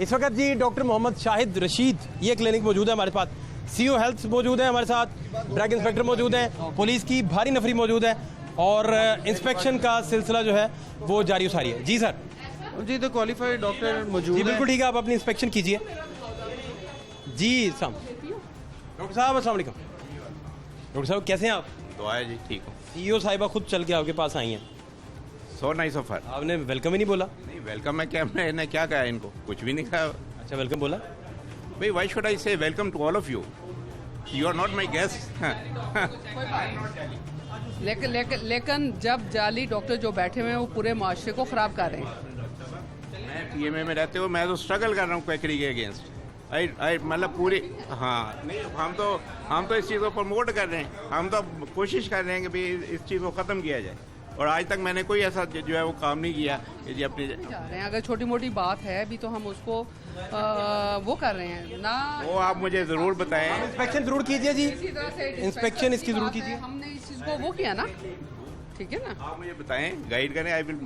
इस वक्त जी डॉक्टर मोहम्मद शाहिद रशीद ये क्लिनिक मौजूद है हमारे पास, सीओ हेल्थ मौजूद है हमारे साथ, ड्रग इंस्पेक्टर मौजूद हैं, पुलिस की भारी नफरी मौजूद है और इंस्पेक्शन का सिलसिला जो है वो जारी सारी है। जी सर जी, तो क्वालिफाइड डॉक्टर मौजूद जी है। बिल्कुल ठीक है, आप अपनी इंस्पेक्शन कीजिए। जी साहब, डॉक्टर साहब अस्सलाम वालेकुम। डॉक्टर साहब कैसे हैं आप? दुआ है जी, ठीक हूँ। सीईओ साहिबा खुद चल के आपके पास आई हैं, सो नाइस ऑफ हर। आपने वेलकम ही नहीं बोला। नहीं, वेलकम है क्या? मैंने क्या कहा इनको? कुछ भी नहीं कहा। अच्छा वेलकम बोला। भाई why should I say welcome to all of you? You are not my guest. लेकिन जब जाली डॉक्टर जो बैठे हुए हैं वो पूरे माशरे को ख़राब कर रहे हैं। मैं पीएमए में रहते हुए मैं तो स्ट्रगल कर रहा हूँ क्वैकरी के अगेंस्ट। आई मतलब पूरी, हाँ नहीं, हम तो इस चीज़ को प्रमोट कर रहे हैं, हम तो कोशिश कर रहे हैं कि भाई इस चीज़ को ख़त्म किया जाए। और आज तक मैंने कोई ऐसा जो है वो काम नहीं किया कि जी अपनी जा रहे हैं, अगर छोटी मोटी बात है अभी तो हम उसको वो कर रहे हैं ना। वो आप मुझे ज़रूर बताएं। इंस्पेक्शन जरूर कीजिए जी, इसी तरह से इंस्पेक्शन इसकी जरूर कीजिए। हमने इस चीज़ को वो किया ना, ठीक है ना। आप मुझे बताएं, गाइड करें, I will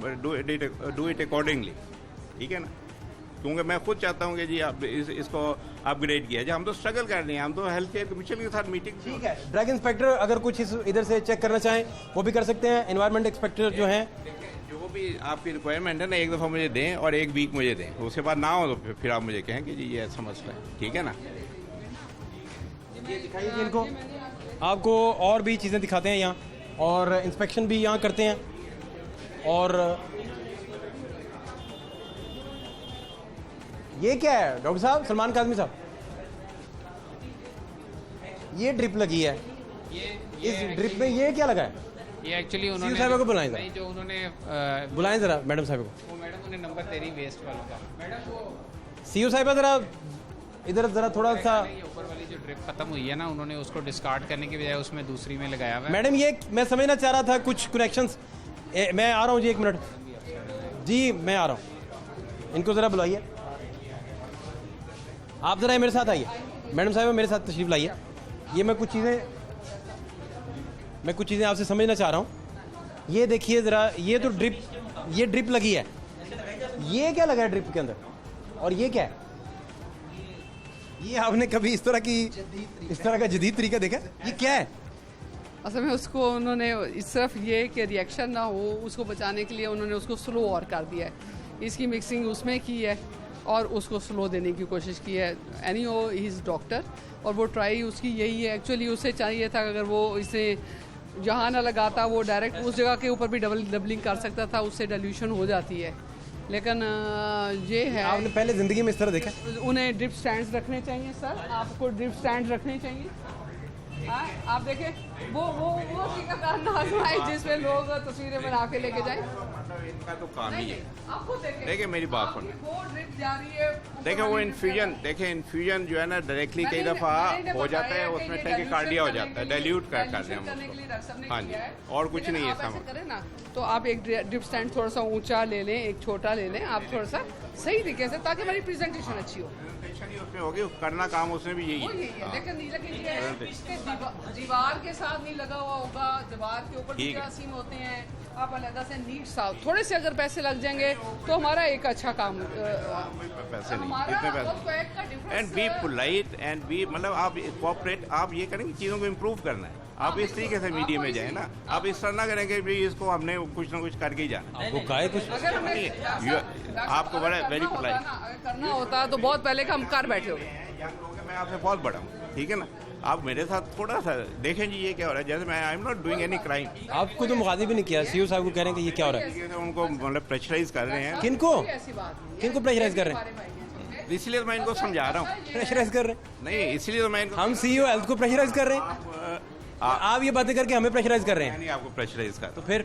do it accordingly, ठीक है ना? क्योंकि मैं खुद चाहता हूँ कि जी आप इसको अपग्रेड किया जाए। हम तो स्ट्रगल कर रहे हैं, हम तो हेल्थ केयर कमीशन के साथ मीटिंग। ठीक है, ड्रग इंस्पेक्टर अगर कुछ इधर से चेक करना चाहें वो भी कर सकते हैं। एनवायरमेंट इंस्पेक्टर जो हैं, जो भी आपकी रिक्वायरमेंट है ना, एक दफ़ा मुझे दें और एक वीक मुझे दें, उसके बाद ना हो तो फिर आप मुझे कहें कि जी ये ऐसा मसला है, ठीक है ना? दिखाइए जी इनको, आपको और भी चीज़ें दिखाते हैं यहाँ, और इंस्पेक्शन भी यहाँ करते हैं। और ये क्या है डॉक्टर साहब, सलमान काज़मी साहब, ये ड्रिप लगी है, इस ड्रिप में ये क्या लगा है? ये एक्चुअली उन्होंने साहब को बुलाएं नहीं, जो उन्होंने बुलाएं ज़रा मैडम साहब को। वो मैडम उन्हें नंबर दे रही वेस्ट वालों का। मैडम वो सीईओ साहिबा ज़रा इधर ज़रा थोड़ा सा। ये ऊपर वाली जो ड्रिप खत्म हुई है ना, उन्होंने उसको डिस्कार्ड करने की बजाय उसमें दूसरी में लगाया हुआ है। मैडम ये मैं समझना चाह रहा था कुछ कनेक्शंस, मैं आ रहा हूँ जी, एक मिनट जी, मैं आ रहा हूँ। इनको ज़रा बुलाइए, आप ज़रा मेरे साथ आइए, मैडम साहब मेरे साथ तशरीफ़ लाइए। ये मैं कुछ चीज़ें आपसे समझना चाह रहा हूँ। ये देखिए ज़रा, ये तो ड्रिप लगी है, ये क्या लगा है ड्रिप के अंदर? और ये क्या है? ये आपने कभी इस तरह का जदीद तरीका देखा? ये क्या है? असल में उसको उन्होंने सिर्फ ये कि रिएक्शन ना हो उसको बचाने के लिए उन्होंने उसको स्लो और कर दिया है। इसकी मिक्सिंग उसमें की है और उसको स्लो देने की कोशिश की है। Anyhow he is doctor और वो ट्राई उसकी यही है। एक्चुअली उसे चाहिए था अगर वो इसे जहाँ ना लगाता, वो डायरेक्ट उस जगह के ऊपर भी डबलिंग कर सकता था, उससे डाइल्यूशन हो जाती है। लेकिन ये है, आपने पहले ज़िंदगी में इस तरह देखा? उन्हें ड्रिप स्टैंड्स रखने चाहिए सर, आपको ड्रिप स्टैंड रखने चाहिए। हाँ, आप देखें वो तरीका ना आजमाए जिसमें लोग तस्वीरें बना के लेके जाएं। इनका तो काम ही है। आपको देखिए मेरी बात सुनो, वो ड्रिप जा रही है। देखिए वो इन्फ्यूजन जो है ना डायरेक्टली कई दफ़ा हो जाता है, उसमें टैकिकार्डिया हो जाता है, डाइल्यूट कर हैं हम उसको। हाँ जी, और कुछ नहीं है ऐसा करें ना, तो आप एक ड्रिप स्टैंड थोड़ा सा ऊंचा ले लें, एक छोटा ले लें, आप थोड़ा सा सही तरीके से, ताकि हमारी प्रेजेंटेशन अच्छी हो। उसमें होगी, करना काम उसमें भी यही है। है। लेकिन नहीं लगे इसके दीवार के साथ नहीं लगा हुआ होगा, दीवार के ऊपर भी जरासीम होते हैं, आप अलग से नीट साफ, थोड़े से अगर पैसे लग जाएंगे तो हमारा एक अच्छा काम। पैसे नहीं, इतने पैसे। And be polite and be, मतलब आप कोऑपरेट, आप ये करेंगे चीज़ों को इम्प्रूव करना है। आप इस तरीके से मीडिया में जाए ना, आप इस तरह ना करेंगे भी इसको हमने कुछ ना कुछ करके ही जाना। वो गाय कुछ आपको बड़ा वेरी पोलाइट करना होता तो बहुत पहले का हम कर बैठे हो। मैं आपसे बहुत बड़ा हूँ, ठीक है ना? आप मेरे साथ थोड़ा सा देखें जी ये क्या हो रहा है। जैसे मैं I am not doing any crime. आपको तो मुखातिब भी नहीं किया, सीईओ साहब को कह रहे हैं कि ये क्या हो रहा है? उनको मतलब प्रेशराइज कर रहे हैं। किनको प्रेशराइज कर रहे हैं? इसलिए तो मैं इनको समझा रहा हूँ। प्रेशराइज कर रहे हैं? नहीं, इसलिए तो मैं इनको, हम सीईओ हेल्थ को प्रेशराइज कर रहे हैं, आप ये बातें करके हमें प्रेशराइज कर रहे हैं। नहीं, आपको प्रेशराइज कर, तो फिर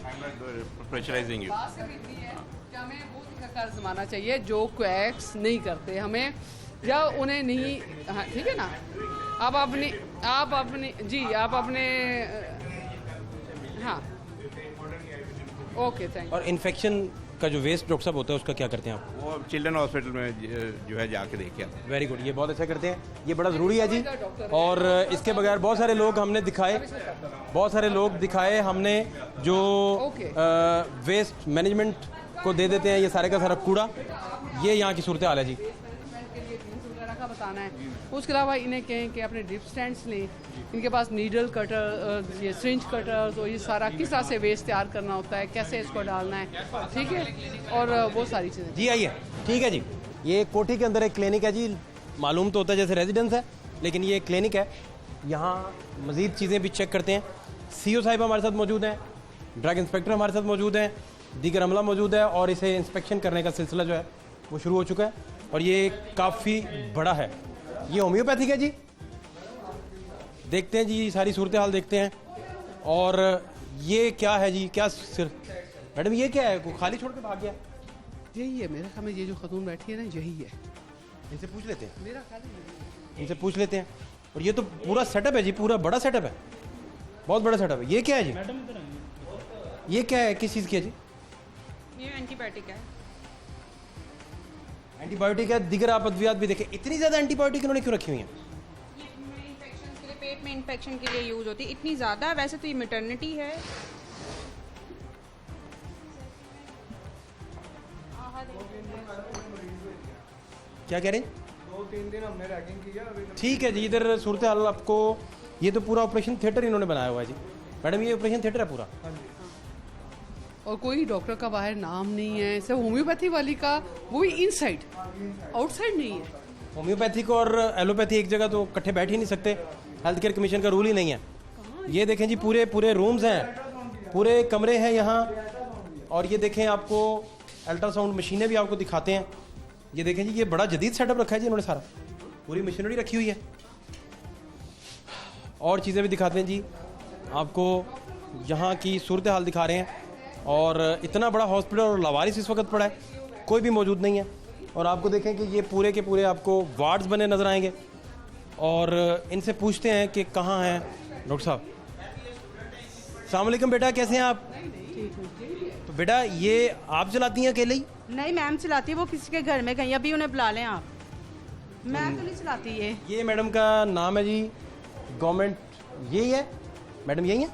प्रेशराइजिंग यू। हमें वो तरीका जमाना चाहिए जो क्वैक्स नहीं करते, हमें या उन्हें नहीं। हाँ ठीक है ना, आप अपनी जी आप अपने, हाँ ओके थैंक। और इन्फेक्शन का जो वेस्ट डॉक्टर साहब होता है उसका क्या करते हैं आप? वो चिल्ड्रन हॉस्पिटल में जो है जाके देखे आते हैं। वेरी गुड, ये बहुत अच्छा करते हैं, ये बड़ा ज़रूरी है जी। और इसके बगैर बहुत सारे लोग हमने दिखाए हमने जो वेस्ट मैनेजमेंट को दे देते हैं ये सारे का सारा कूड़ा। ये यहाँ की सूरत हाल है जी। बताना है। उसके अलावा इन्हें कहें कि अपने ड्रिप स्टैंड्स लें, इनके पास नीडल कटर, ये सिरिंज कटर, तो ये सारा किस तरह से वेस्ट तैयार करना होता है, कैसे इसको डालना है, ठीक है, और वो सारी चीज़ें। जी आइए, ठीक है जी। ये कोठी के अंदर एक क्लिनिक है जी। मालूम तो होता है जैसे रेजिडेंस है, लेकिन ये क्लिनिक है। यहाँ मज़ीद चीज़ें भी चेक करते हैं। सीओ साहिब हमारे साथ मौजूद हैं, ड्रग इंस्पेक्टर हमारे साथ मौजूद हैं, दीगर अमला मौजूद है, और इसे इंस्पेक्शन करने का सिलसिला जो है वो शुरू हो चुका है, और ये काफ़ी बड़ा है। ये होम्योपैथिक है जी। देखते हैं जी, सारी सूरत हाल देखते हैं। और ये क्या है जी, क्या सिर मैडम ये क्या है, को खाली छोड़ के भाग गया? यही है मेरे ख्याल में, ये जो खतून बैठी है ना, यही है। इनसे पूछ लेते हैं, मेरा ख्याल है इनसे पूछ लेते हैं। और ये तो पूरा सेटअप है जी, पूरा बड़ा सेटअप है, बहुत बड़ा सेटअप है। ये क्या है जी, ये क्या है, किस चीज़ की है जी? ये एंटीबायोटिक है। एंटीबायोटिक है। दिगर आप अद्वियात भी देखें, इतनी ज़्यादा एंटीबायोटिक इन्होंने क्यों रखी हुई हैं? ये इन्फेक्शन के लिए, पेट में इन्फेक्शन के लिए यूज होती है। इतनी ज़्यादा, वैसे तो ये मैटरनिटी है। क्या कह रहे हैं? 2-3 दिन हमने रैगिंग किया। ठीक है जी, इधर सूरत हाल आपको, ये तो पूरा ऑपरेशन थिएटर इन्होंने बनाया हुआ है जी। मैडम ये ऑपरेशन थिएटर है पूरा। और कोई डॉक्टर का बाहर नाम नहीं है। सिर्फ होम्योपैथी वाली का वो भी इनसाइड, आउटसाइड नहीं है। होम्योपैथिक और एलोपैथी एक जगह तो इकट्ठे बैठ ही नहीं सकते, हेल्थ केयर कमीशन का रूल ही नहीं है। ये देखें जी, पूरे पूरे रूम्स हैं, पूरे कमरे हैं यहाँ। और ये देखें, आपको अल्ट्रासाउंड मशीनें भी आपको दिखाते हैं। ये देखें जी, ये बड़ा जदीद सेटअप रखा है जी इन्होंने, सारा पूरी मशीनरी रखी हुई है। और चीज़ें भी दिखाते हैं जी आपको, यहाँ की सूरत हाल दिखा रहे हैं। और इतना बड़ा हॉस्पिटल और लावारिस इस वक्त पड़ा है, कोई भी मौजूद नहीं है। और आपको देखें कि ये पूरे के पूरे आपको वार्ड्स बने नज़र आएंगे। और इनसे पूछते हैं कि कहाँ हैं डॉक्टर साहब। अस्सलाम वालेकुम बेटा, कैसे हैं आप? तो बेटा ये आप चलाती हैं अकेले ही? नहीं मैम चलाती है, वो किसी के घर में गई, अभी उन्हें बुला लें आप। मैं तो नहीं चलाती ये मैडम का नाम है जी, गवर्नमेंट यही है मैडम, यही है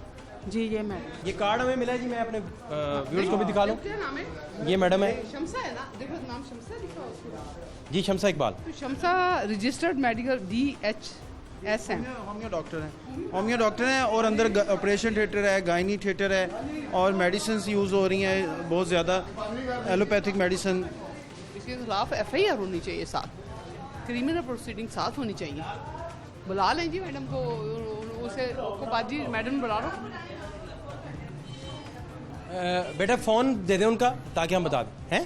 जी। ये मैडम, ये कार्ड हमें मिला है जी, मैं अपने व्यूअर्स को भी दिखा लूँ। क्या नाम है? ये मैडम है शमसा है ना, देखो नाम शमसा लिखा है उसको। जी, शमसा इकबाल। तो शमसा रजिस्टर्ड मेडिकल DHS है। होम्यो डॉक्टर हैं, होम्यो डॉक्टर हैं। और अंदर ऑपरेशन थिएटर है, गायनी थिएटर है, और मेडिसिन यूज़ हो रही हैं बहुत ज़्यादा, एलोपैथिक मेडिसिन। इसके खिलाफ FIR होनी चाहिए, साथ क्रिमिनल प्रोसीडिंग साथ होनी चाहिए। बुला लें जी मैडम को, उसे को बाजी मैडम बुला लो। बेटा फ़ोन दे दें उनका, ताकि हम बता दें। हैं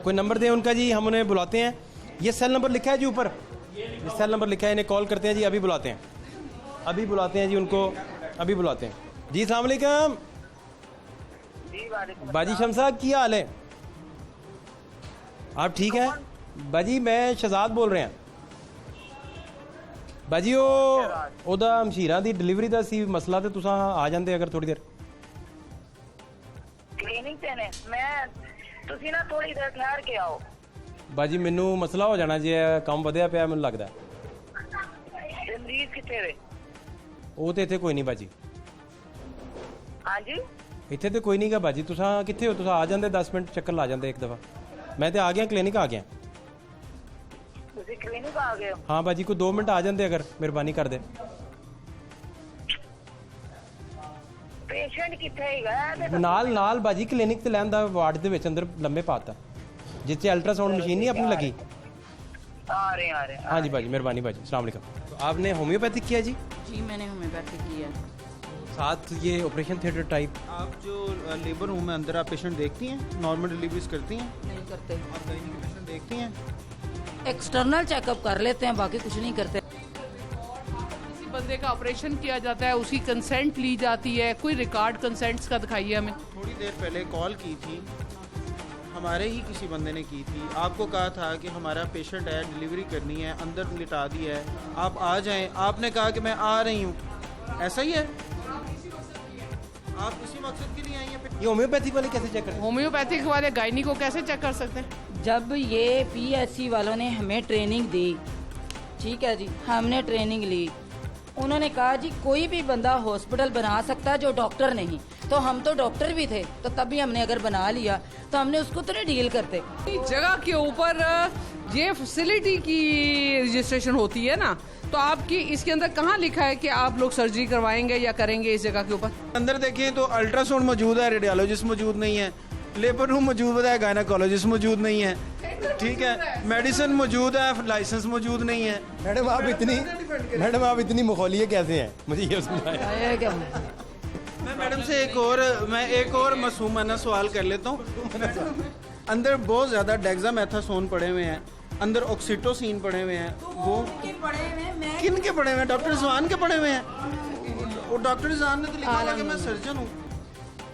कोई नंबर दें उनका जी, हम उन्हें बुलाते हैं। ये सेल नंबर लिखा है जी ऊपर, ये सेल नंबर लिखा है, इन्हें कॉल करते हैं जी, अभी बुलाते हैं, अभी बुलाते हैं जी उनको, अभी बुलाते हैं जी। अस्सलाम वालेकुम बाजी शमसा, क्या हाल है? आप ठीक हैं बाजी? मैं शहजाद बोल रहे हैं बाजी। ओदा मशीरा दी डिलीवरी दा सी मसला, ते तुसां आ जांदे अगर थोड़ी देर क्लिनिक ते ने। मैं ਤੁਸੀਂ ਨਾ ਥੋੜੀ ਦੇਰ ਠਹਿਰ ਕੇ ਆਓ। ਬਾਜੀ ਮੈਨੂੰ ਮਸਲਾ ਹੋ ਜਾਣਾ ਜੇ ਕੰਮ ਵਧਿਆ ਪਿਆ ਮੈਨੂੰ ਲੱਗਦਾ। ਤੇ ਮਰੀਜ਼ ਕਿੱਥੇ ਵੇ? ਉਹ ਤੇ ਇੱਥੇ ਕੋਈ ਨਹੀਂ ਬਾਜੀ। ਹਾਂਜੀ ਇੱਥੇ ਤੇ ਕੋਈ ਨਹੀਂਗਾ ਬਾਜੀ। ਤੁਸਾਂ ਕਿੱਥੇ ਹੋ? ਤੁਸਾਂ ਆ ਜਾਂਦੇ 10 ਮਿੰਟ ਚੱਕਰ ਲਾ ਜਾਂਦੇ ਇੱਕ ਦਫਾ। ਮੈਂ ਤੇ ਆ ਗਿਆ, ਕਲੀਨਿਕ ਆ ਗਿਆ। ਤੁਸੀਂ ਕਲੀਨਿਕ ਆ ਗਏ ਹੋ? ਹਾਂ ਬਾਜੀ, ਕੋਈ 2 ਮਿੰਟ ਆ ਜਾਂਦੇ ਅਗਰ ਮਿਹਰਬਾਨੀ ਕਰਦੇ। ਪੇਸ਼ੈਂਟ ਕਿੱਥੇ ਹੈਗਾ? ਨਾਲ ਨਾਲ ਬਾਜੀ ਕਲੀਨਿਕ ਤੇ ਲੈਣ ਦਾ ਵਾਰਡ ਦੇ ਵਿੱਚ ਅੰਦਰ ਲੰਮੇ ਪਾਤਾ, ਜਿੱਥੇ ਅल्ट्रासाउंड मशीन नहीं अपनी लगी। आ रहे हाँ जी बाजी, मेहरबानी बाजी। अस्सलाम वालेकुम। तो आपने होम्योपैथिक किया जी? जी मैंने होम्योपैथी की है। साथ ये ऑपरेशन थिएटर टाइप। आप जो लेबर रूम में अंदर आप पेशेंट देखती हैं, नॉर्मल डिलीवरीज करती हैं? नहीं करते, आप गायनी के पेशेंट देखती हैं? एक्सटर्नल चेकअप कर लेते हैं, बाकी कुछ नहीं करते। किसी बंदे का ऑपरेशन किया जाता है, उसकी कंसेंट ली जाती है, कोई रिकॉर्ड कंसेंट्स का दिखाइए हमें। थोड़ी देर पहले कॉल की थी, हमारे ही किसी बंदे ने की थी, आपको कहा था कि हमारा पेशेंट है, डिलीवरी करनी है, अंदर लिटा दी है, आप आ जाएं। आपने कहा कि मैं आ रही हूँ, ऐसा ही है? आप इसी मकसद के लिए आई हैं? ये होम्योपैथिक वाले कैसे चेक करें? होम्योपैथिक वाले गायनी को कैसे चेक कर सकते हैं? जब ये PSC वालों ने हमें ट्रेनिंग दी, ठीक है जी, हमने ट्रेनिंग ली, उन्होंने कहा जी कोई भी बंदा हॉस्पिटल बना सकता है जो डॉक्टर नहीं। तो हम तो डॉक्टर भी थे, तो तभी हमने अगर बना लिया तो हमने उसको तो नहीं डील करते। जगह के ऊपर ये फैसिलिटी की रजिस्ट्रेशन होती है ना, तो आपकी इसके अंदर कहाँ लिखा है कि आप लोग सर्जरी करवाएंगे या करेंगे इस जगह के ऊपर? अंदर देखें तो अल्ट्रासाउंड मौजूद है, रेडियोलॉजिस्ट मौजूद नहीं है, लेबर रूम मौजूद है, गायनाकोलॉजिस्ट मौजूद नहीं है, ठीक है, मेडिसिन मौजूद है, लाइसेंस मौजूद नहीं है। मैडम आप इतनी मुखौलिये कैसे हैं, मुझे ये समझाएं। मैं एक और मासूमाना सवाल कर लेता हूँ। अंदर बहुत ज़्यादा डेक्सामेथासोन पड़े हुए हैं, अंदर ऑक्सीटोसिन पड़े हुए हैं, वो किन के पड़े हुए हैं? डॉक्टर रिजवान के पड़े हुए हैं। और डॉक्टर रिजवान ने तो लिखा हुआ कि मैं सर्जन हूँ।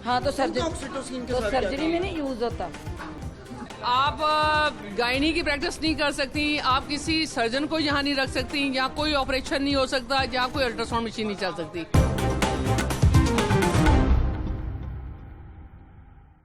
हाँ, तो ऑक्सीटोसिन के साथ सर्जरी में नहीं यूज होता। आप गायनी की प्रैक्टिस नहीं कर सकती, आप किसी सर्जन को यहाँ नहीं रख सकती, यहाँ कोई ऑपरेशन नहीं हो सकता, यहाँ कोई अल्ट्रासाउंड मशीन नहीं चल सकती।